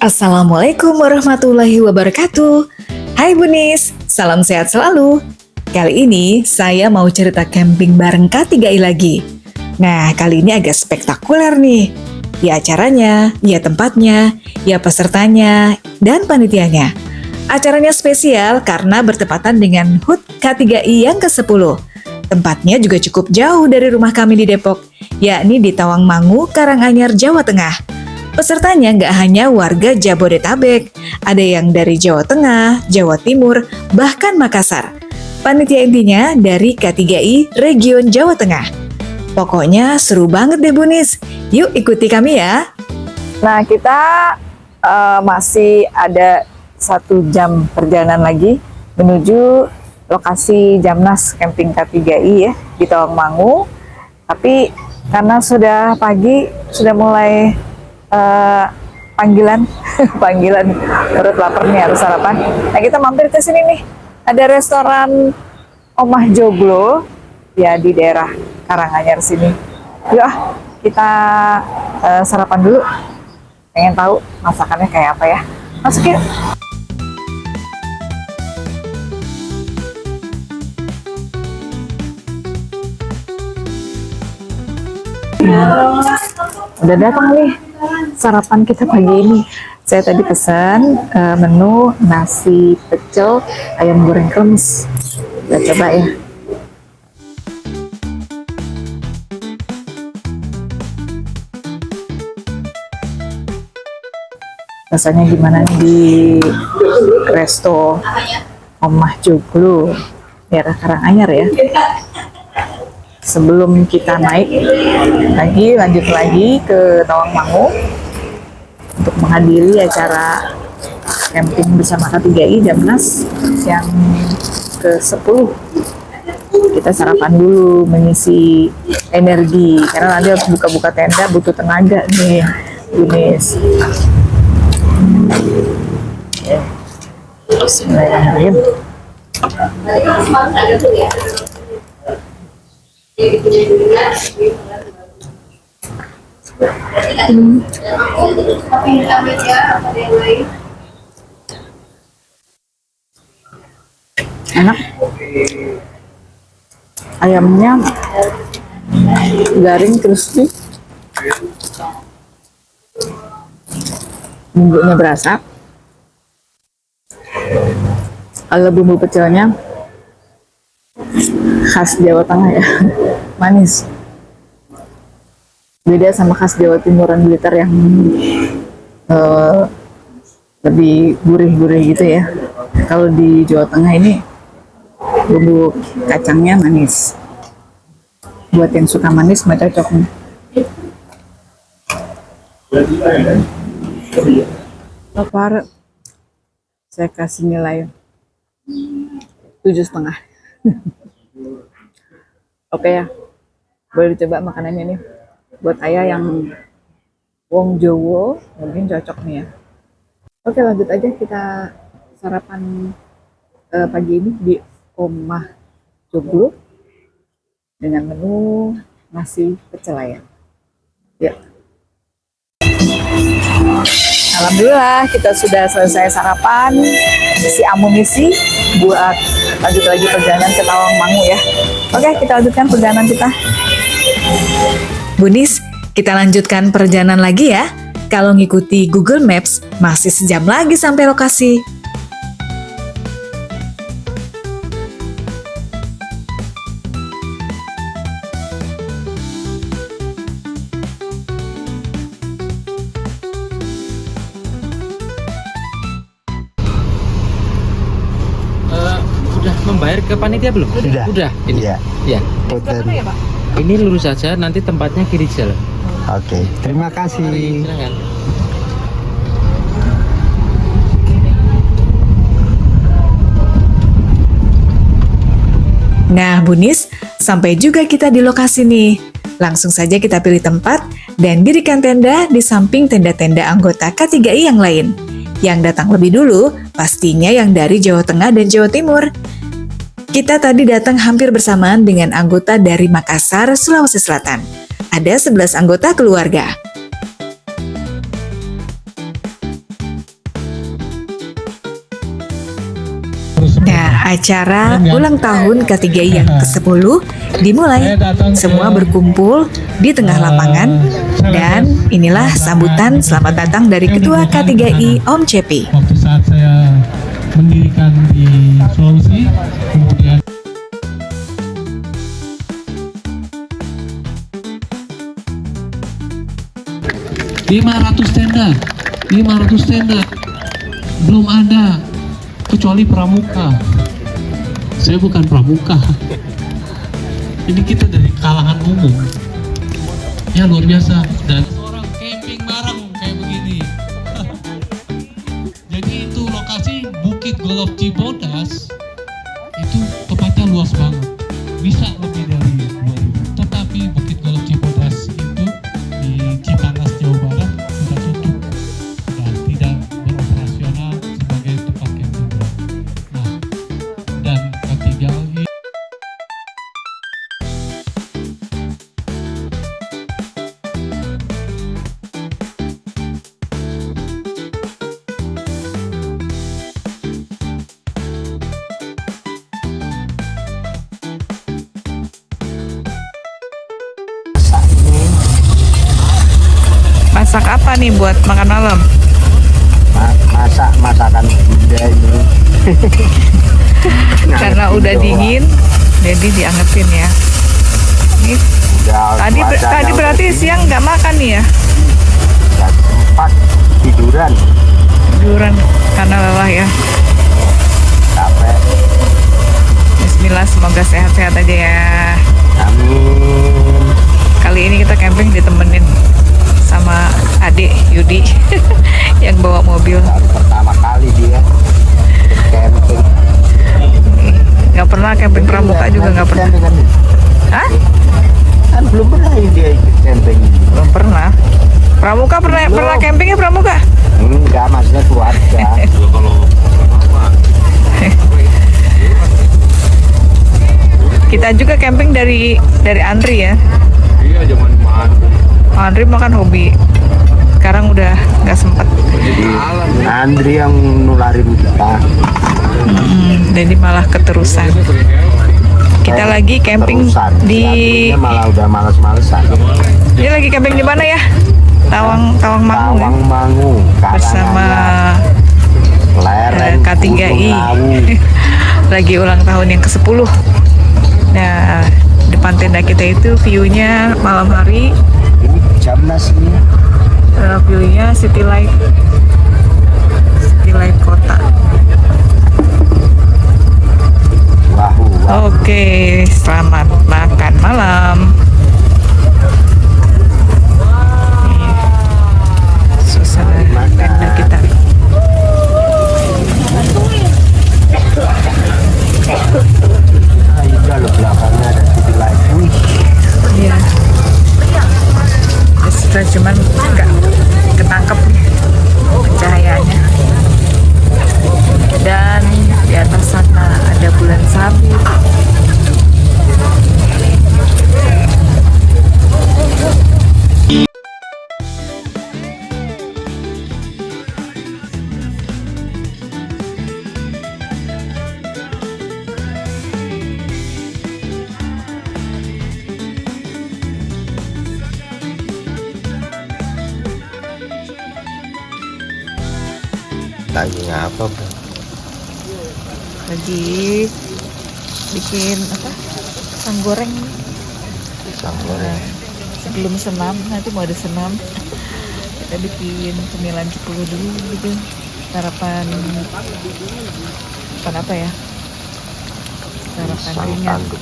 Assalamualaikum warahmatullahi wabarakatuh. Hai Bunis, salam sehat selalu. Kali ini saya mau cerita camping bareng K3I lagi. Nah, kali ini agak spektakuler nih. Ya acaranya, ya tempatnya, ya pesertanya, dan panitianya. Acaranya spesial karena bertepatan dengan HUT K3I yang ke-10. Tempatnya juga cukup jauh dari rumah kami di Depok, yakni di Tawangmangu, Karanganyar, Jawa Tengah. Pesertanya nggak hanya warga Jabodetabek, ada yang dari Jawa Tengah, Jawa Timur, bahkan Makassar. Panitia intinya dari K3I Region Jawa Tengah. Pokoknya seru banget deh Bunis. Yuk ikuti kami ya. Nah, kita masih ada 1 jam perjalanan lagi menuju lokasi Jamnas Camping K3I ya di Tawangmangu. Tapi karena sudah pagi, sudah mulai panggilan perut lapar nih, harus sarapan. Nah, kita mampir ke sini nih, ada restoran Omah Joglo ya di daerah Karanganyar sini. Yuk kita sarapan dulu, pengen tahu masakannya kayak apa ya. Masuk yuk. Udah datang nih sarapan kita pagi ini. Saya tadi pesan menu nasi pecel ayam goreng kremes. Kita coba ya. Rasanya gimana nih di resto Omah Joglo daerah Karanganyar ya. Sebelum kita naik lanjut lagi ke Tawangmangu untuk menghadiri acara camping bersama K3I Jamnas yang ke-10. Kita sarapan dulu mengisi energi karena nanti harus buka-buka tenda, butuh tenaga nih Bunis. Bismillahirrahmanirrahim. Enak, ayamnya garing crispy, bumbunya berasa. Kalau bumbu pecelnya khas Jawa Tengah ya, manis. Beda sama khas Jawa Timuran Blitar yang lebih gurih-gurih gitu ya. Kalau di Jawa Tengah ini bumbu kacangnya manis. Buat yang suka manis mah cocok nih. Lapar. Saya kasih nilai 7,5. Oke ya, boleh dicoba makanannya nih. Buat ayah yang wong Jowo mungkin cocok nih ya. Oke, lanjut aja kita sarapan pagi ini di Omah Joglo dengan menu nasi pecel ayam. Ya. Alhamdulillah kita sudah selesai sarapan, isi amunisi buat lanjut lagi perjalanan ke Tawangmangu ya. Oke, kita lanjutkan perjalanan kita. Bunis, kita lanjutkan perjalanan lagi ya. Kalau ngikuti Google Maps, masih sejam lagi sampai lokasi. Sudah membayar ke panitia belum? Sudah. Ini. Iya. Ya. Hotel. Ini lurus saja, nanti tempatnya kiri jalan. Oke, terima kasih. Silakan. Nah Bunis, sampai juga kita di lokasi nih. Langsung saja kita pilih tempat dan dirikan tenda di samping tenda-tenda anggota K3I yang lain. Yang datang lebih dulu pastinya yang dari Jawa Tengah dan Jawa Timur. Kita tadi datang hampir bersamaan dengan anggota dari Makassar, Sulawesi Selatan. Ada 11 anggota keluarga. Acara ulang tahun KTGI yang ke-10 dimulai. Semua berkumpul di tengah lapangan dan inilah sambutan selamat datang dari Ketua KTGI Om Cepi. Waktu saat saya mendirikan di Sulawesi, kemudian lima ratus tenda belum ada kecuali pramuka. Saya bukan pramuka, ini kita dari kalangan umum ya, luar biasa. Dan orang camping bareng kayak begini. Jadi itu lokasi Bukit Golf Cibodas itu tempatnya luas banget, bisa lebih dari 2000. Tetapi Bukit Golf Cibodas itu di Cipanas, Jawa Barat sudah tutup dan tidak beroperasional sebagai tempat camping. Nah, dan ketiga Masak apa nih buat makan malam? Masak masakan Bunda ini. Karena udah dingin, jadi diangetin ya. Ini tadi berarti siang nggak makan nih ya? Nggak sempat tiduran, Tiduran karena lelah ya. capek. Bismillah, semoga sehat-sehat aja ya. Amin. Kali ini kita camping ditemenin sama adik Yudi yang bawa mobil. Baru pertama kali dia camping. Nggak pernah camping pramuka juga nggak pernah. Camping kan? Hah? Kan belum pernah dia ikut camping. Belum pernah. Pramuka pernah camping ya pramuka? Enggak, maksudnya keluarga. Kita juga camping dari Andri ya. iya zaman Andri makan hobi. Sekarang udah nggak sempet. Andri yang nularin kita. Jadi malah keterusan. Kita lagi camping Terusan. di. Andrinya malah udah males-malesan. Ini lagi camping di mana ya? Tawang Mangu. Ya? Tawangmangu Bersama lereng KTGI. Gunung Lawu. Lagi ulang tahun yang ke-10. Nah, depan tenda kita itu view-nya malam hari, Ini Jamnas ini. view-nya City Light kota. Wahoo. Oke, selamat makan malam. Nih, suasana tenda kita. Indah loh, belakangnya ada city light. Wih, Iya. Sudah cuman nggak ketangkep pencahayaannya. Dan di atas sana ada bulan sabit. lagi ngapa, Bro? Lagi bikin apa? Pisang goreng. Pisang goreng. Sebelum senam, nanti mau ada senam. Kita bikin cemilan 10 dulu gitu. Sarapan apa ya? Sarapan Pisang ringan. tanduk.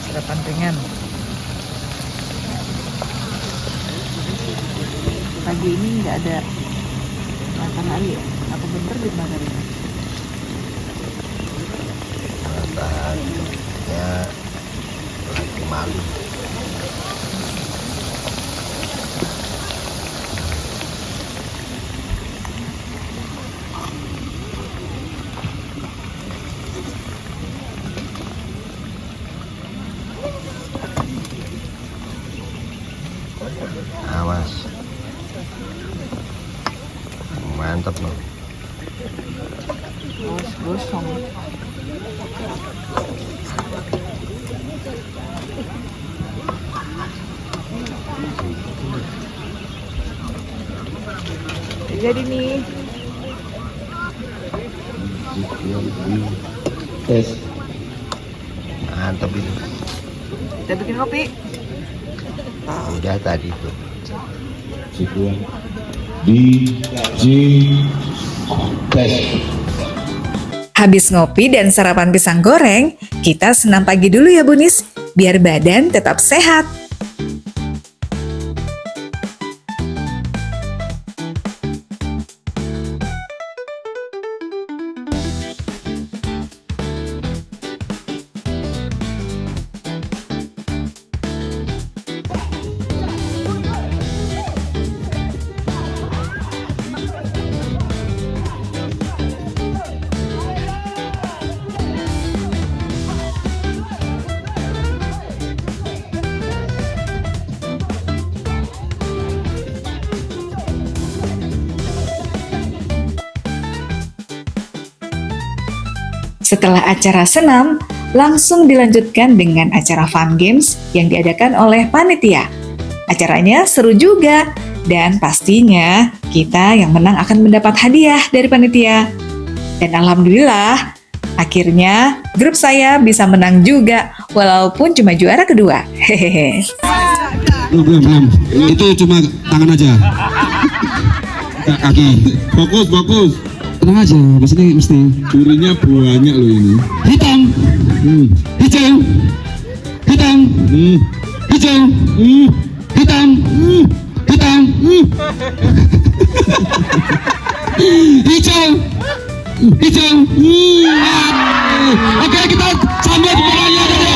Sarapan ringan. Pagi ini nggak ada matahari ya? Apa bener di matahari? Mataharinya lagi malu. Awas. Mantap loh. Gosong. Jadi nih, Tes. Mantap itu. kita bikin kopi. Udah tadi tuh. Sebuah DJ tes. Habis ngopi dan sarapan pisang goreng, kita senam pagi dulu ya Bunis, biar badan tetap sehat. Setelah acara senam, langsung dilanjutkan dengan acara fun games yang diadakan oleh panitia. Acaranya seru juga, dan pastinya kita yang menang akan mendapat hadiah dari panitia. Dan alhamdulillah, akhirnya grup saya bisa menang juga, walaupun cuma juara kedua. Hehehe. Belum. Itu cuma tangan aja. Kaki. Fokus. Tenang aja, habis ini mesti. Curinya banyak loh ini. Hitam. Hijau. Hitam. Hijau. Hitam. Hitam. Hijau. Hijau. Oke, kita sambut pemenangnya dari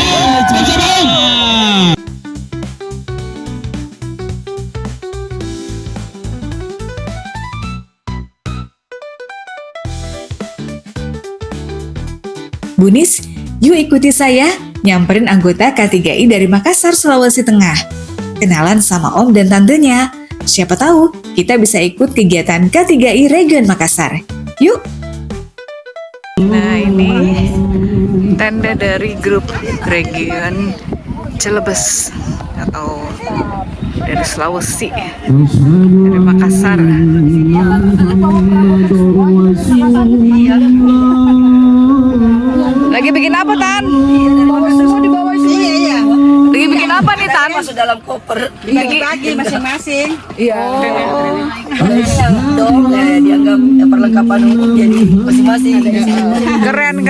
Jepang. Bunis, yuk ikuti saya nyamperin anggota K3I dari Makassar, Sulawesi Tengah. Kenalan sama om dan tantenya. Siapa tahu kita bisa ikut kegiatan K3I Region Makassar. Yuk! Nah ini tenda dari grup Region Celebes atau dari Sulawesi, dari Makassar. Lagi bikin apa Tan? Lagi bikin apa nih Tan? Masuk dalam koper, dibagi-bagi masing-masing. Iya. Dong, dianggap perlengkapan untuk jadi masing-masing. Keren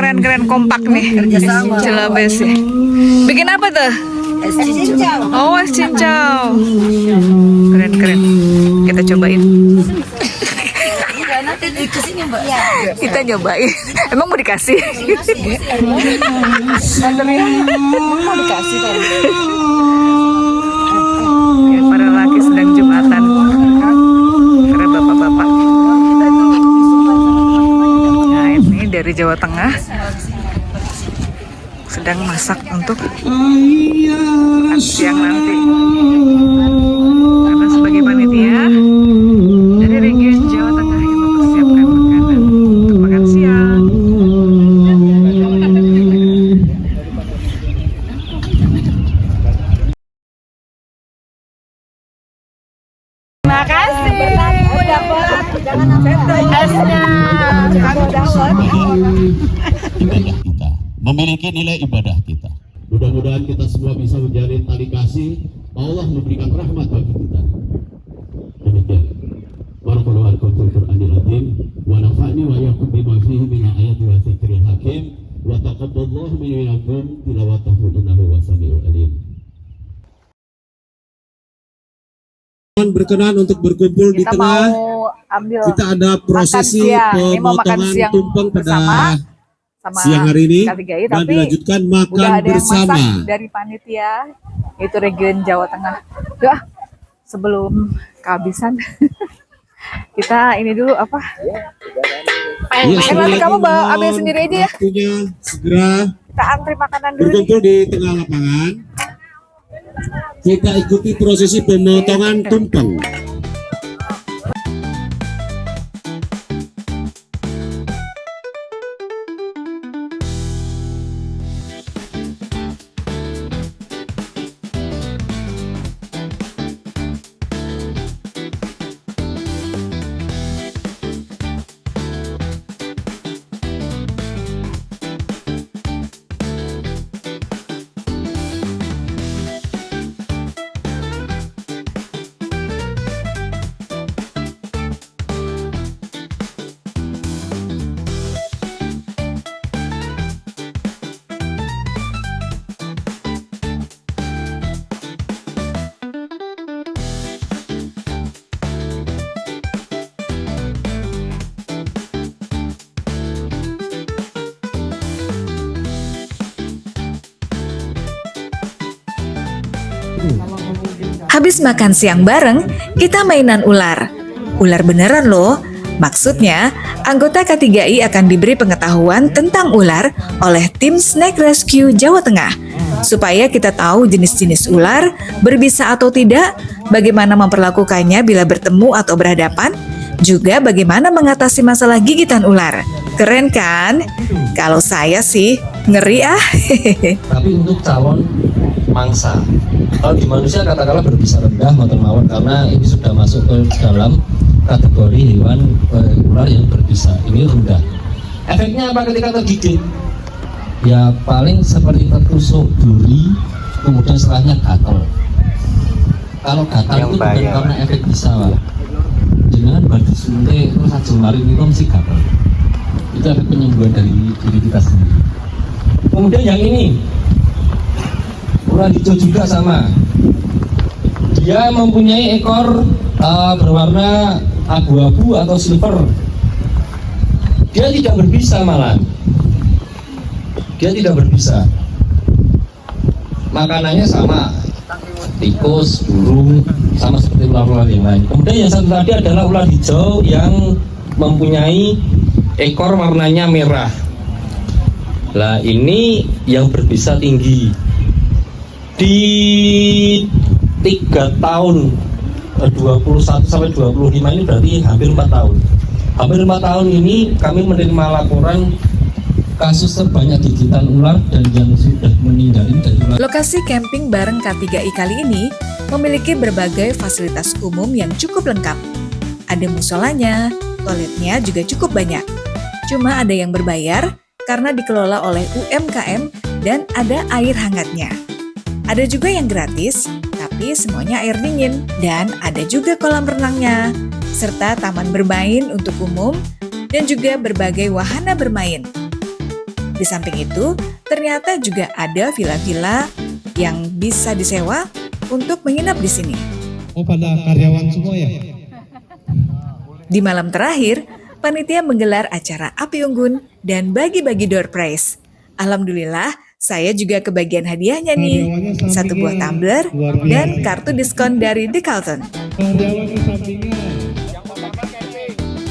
kompak nih. Kerjasama. Celebes ya. Bikin apa tuh? Es cincau. Oh, es cincau. Keren. Kita cobain. Iya, nanti di kesini Mbak. Kita nyobain. Emang mau dikasih? Mau dikasih kan? Ya, para laki sedang jumatan. Karena bapak-bapak. Nah, ini dari Jawa Tengah. Sedang masak untuk siang nanti. Karena sebagai panitia dari region Jawa Tengah yang mempersiapkan makanan untuk makan siang. Terima kasih. Ibadah kita memiliki nilai ibadah kita. Mudah-mudahan kita semua bisa menjalin tali kasih. Allah memberikan rahmat bagi kita. Demikian. Barakallahu fiikum Qur'anil azim wa nafa'ni wa iyyakum bima fihi min ayati wa dzikril hakim wa taqabbalallahu minkum tilawatahu innahu wasami'ul alim. Berkenan untuk berkumpul di Kita tengah. mau ambil Kita ada prosesi siang. Ini mau makan pemotongan siang tumpeng pada sama siang hari ini K3I, dan tapi dilanjutkan udah makan ada yang bersama. masak dari panitia itu region Jawa Tengah. Udah, sebelum kehabisan kita ini dulu apa? Iya, sekali nanti lagi kamu bawa mohon ambil sendiri aja ya. waktunya segera Kita antri makanan dulu nih. berkumpul di tengah lapangan. Kita ikuti prosesi pemotongan tumpeng. Habis makan siang bareng, kita mainan ular. Ular beneran loh. Maksudnya, anggota K3I akan diberi pengetahuan tentang ular oleh tim Snake Rescue Jawa Tengah. Supaya kita tahu jenis-jenis ular, berbisa atau tidak, bagaimana memperlakukannya bila bertemu atau berhadapan, juga bagaimana mengatasi masalah gigitan ular. Keren kan? Kalau saya sih, ngeri ah. Tapi untuk calon mangsa, kalau di manusia katakanlah berbisa rendah matur mawon karena ini sudah masuk ke dalam kategori hewan ular yang berbisa, ini rendah. Efeknya apa ketika tergigit? Ya paling seperti tertusuk duri, kemudian setelahnya gatal. Kalau gatal itu bukan karena efek bisa, Pak. Dengan batu suntik terus ajeng mari itu mesti gatal. Itu efek penyembuhan dari diri kita sendiri. Kemudian yang ini ular hijau juga sama. Dia mempunyai ekor berwarna abu-abu atau silver. Dia tidak berbisa malah. Dia tidak berbisa. Makanannya sama, tikus, burung, sama seperti ular-ular yang lain. Kemudian yang satu tadi adalah ular hijau yang mempunyai ekor warnanya merah. Lah ini yang berbisa tinggi. Di 3 tahun 21 sampai 25 ini berarti hampir 4 tahun. Hampir 4 tahun ini kami menerima laporan kasus terbanyak gigitan ular dan yang sudah meninggal ini dari ular. Lokasi camping bareng K3I kali ini memiliki berbagai fasilitas umum yang cukup lengkap. Ada musolanya, toiletnya juga cukup banyak. Cuma ada yang berbayar karena dikelola oleh UMKM dan ada air hangatnya. Ada juga yang gratis, tapi semuanya air dingin. Dan ada juga kolam renangnya, serta taman bermain untuk umum dan juga berbagai wahana bermain. Di samping itu, ternyata juga ada villa-villa yang bisa disewa untuk menginap di sini. Oh, pada karyawan semua ya? Di malam terakhir, panitia menggelar acara api unggun dan bagi-bagi door prize. Alhamdulillah, saya juga kebagian hadiahnya nih. Satu buah tumbler dan kartu diskon dari The Carlton. Karyawan di sampingnya.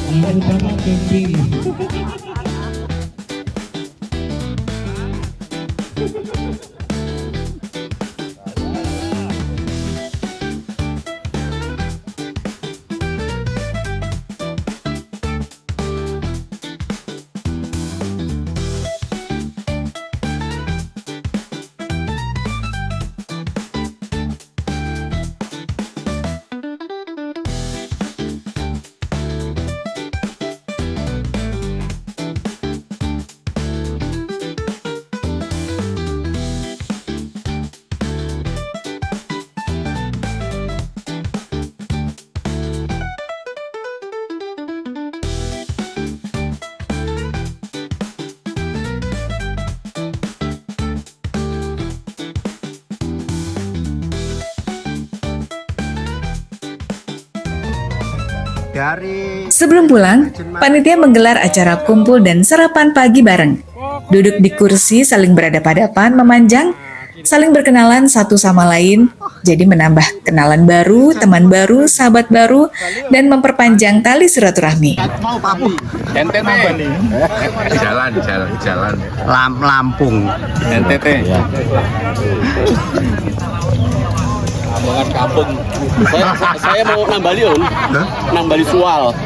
Yang utama camping. Sebelum pulang, panitia menggelar acara kumpul dan sarapan pagi bareng. Duduk di kursi saling berhadapan-hadapan memanjang, saling berkenalan satu sama lain, jadi menambah kenalan baru, teman baru, sahabat baru, dan memperpanjang tali silaturahmi. Jalan. Lampung. NTT. Banget kampung. Saya mau nambali om, nambali sual.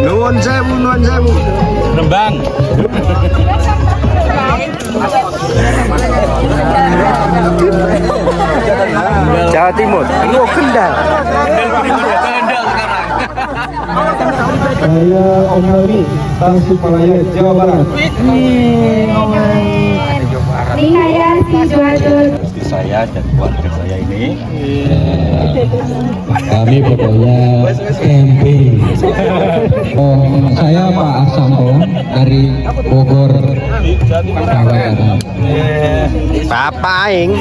Nuwun sewu. Rembang. Jawa Timur. Lu Kendal. Saya Om Nori, Tasikmalaya, Jawa Barat. Saya dan keluarga saya ini Kami pokoknya camping. Saya Pak Asampo dari Bogor, Jawa Barat. Bapak aing.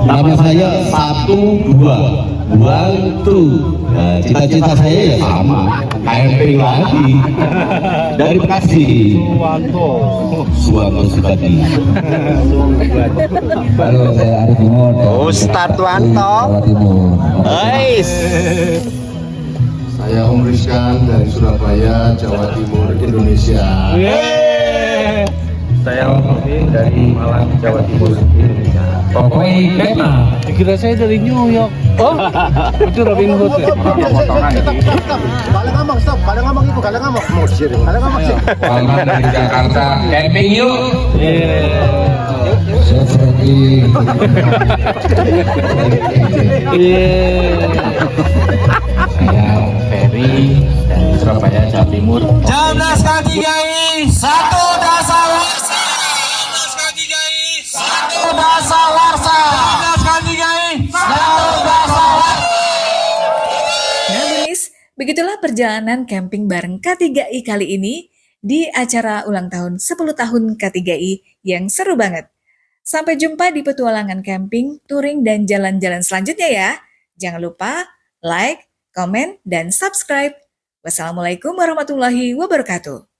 Nama saya 1, 2. Waktu cita-cita saya ya sama, camping lagi dari Bekasi. Suwanto Sukadi. Halo, saya Arif Timur. Ustadz Wanto. Jawa Timur. Ais. Saya Om Rizkan dari Surabaya, Jawa Timur, Indonesia. Saya Om dari Malang, Jawa Timur, Indonesia. Pokoknya Dikira saya dari New York. Oh, itu Robin Hood ya? Walman dari Jakarta, camping yuk. Saya Freddy. Saya Ferry dari Surabaya, Jawa Timur. Jamnas KTGI, satu dasar warsa. Jamnas KTGI, satu dasar warsa. Jamnas KTGI, satu dasar warsa. Nah Bunis, begitulah perjalanan camping bareng K3I kali ini di acara ulang tahun 10 tahun K3I yang seru banget. Sampai jumpa di petualangan camping, touring, dan jalan-jalan selanjutnya ya. Jangan lupa like, komen, dan subscribe. Wassalamualaikum warahmatullahi wabarakatuh.